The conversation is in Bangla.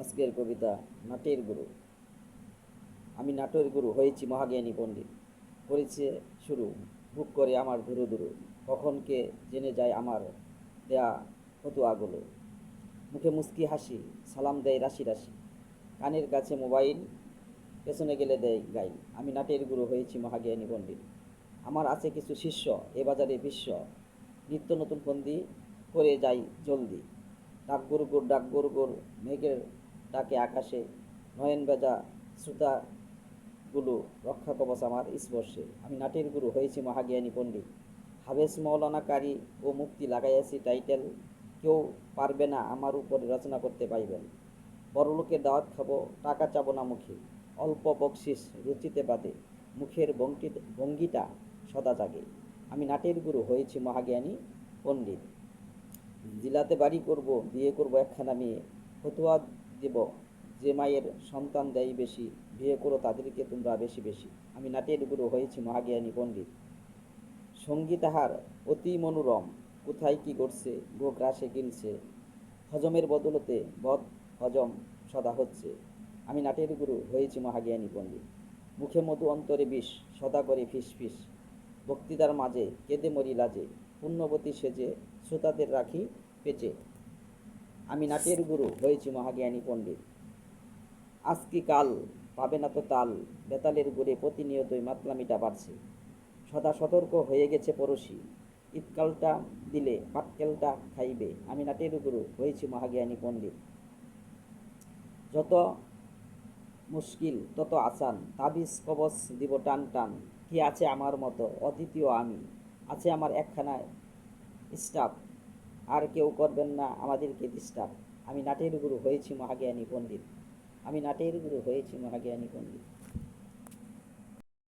আজকের কবিতা নাটের গুরু। আমি নাটের গুরু হয়েছি মহাজ্ঞানী পণ্ডিত। করেছে শুরু বুক করে আমার ধুরু ধুরু, কখন কে জেনে যায় আমার দেয়া ফতুয়াগুলো। মুখে মুস্কি হাসি, সালাম দেয় রাশি রাশি, কানের কাছে মোবাইল, পেছনে গেলে দেয় গাইল। আমি নাটের গুরু হয়েছি মহাজ্ঞানী পণ্ডিত। আমার আছে কিছু শিষ্য, এ বাজারে বিশ্ব, নিত্য নতুন ফন্দি করে যাই জলদি। ডাক গুর গুর ডাক গুর গুর, মেঘের ডাকে আকাশে, নয়ন বেজা শ্রোতাগুলো রক্ষা কবচ আমার স্পর্শে। আমি নাটের গুরু হয়েছি মহাজ্ঞানী পণ্ডিত। হাবেস মৌলানা কারি ও মুক্তি লাগাইয়াছি টাইটেল, কেউ পারবে না আমার উপরে রচনা করতে পাইবেন। বড়লোকের দাওয়াত খাবো, টাকা চাবো না মুখে, অল্প বকশিস রুচিতে বাদে, মুখের ভঙ্গিটা সদা জাগে। আমি নাটের গুরু হয়েছি মহাজ্ঞানী পণ্ডিত। জিলাতে বাড়ি করব, বিয়ে করব একখানা মেয়ে, ফতুয়া দেব যে মায়ের সন্তান দেয় বেশি, বিয়ে করো তাদেরকে তোমরা বেশি বেশি। আমি নাটের গুরু হয়েছি মহাজ্ঞানী পণ্ডিত। সঙ্গীতাহার অতি মনোরম, কোথায় কি ঘটছে গো গ্রাসে গিলছে, হজমের বদলতে বদ হজম সদা হচ্ছে। আমি নাটের গুরু হয়েছি মহাজ্ঞানী পণ্ডিত। মুখে মধু অন্তরে বিষ, সদা করে ফিস ফিস, বক্তৃতার মাঝে কেঁদে মরি লাজে, পুণ্যবতী সেজে শ্রোতাদের রাখি পেচে। আমি নাটের গুরু হয়েছি মহাজ্ঞানী পণ্ডিত। আজ কি কাল পাবে না তো তাল, বেতালের গুড়ে প্রতিনিয়তই মাতলামিটা বাড়ছে, সদা সতর্ক হয়ে গেছে পড়শি, ঈদকালটা দিলে পাটকেলটা খাইবে। আমি নাটের গুরু হয়েছি মহাজ্ঞানী পণ্ডিত। যত মুশকিল তত আসান, তাবিজ কবচ দিব টান টান, কি আছে আমার মতো অদ্বিতীয় আমি, আছে আমার একখানা স্টাফ, আর কেউ করবেন না আমাদেরকে ডিস্টার্ব। আমি নাটের গুরু হয়েছি মহাজ্ঞানী পণ্ডিত। আমি নাটের গুরু হয়েছি মহাজ্ঞানী পণ্ডিত।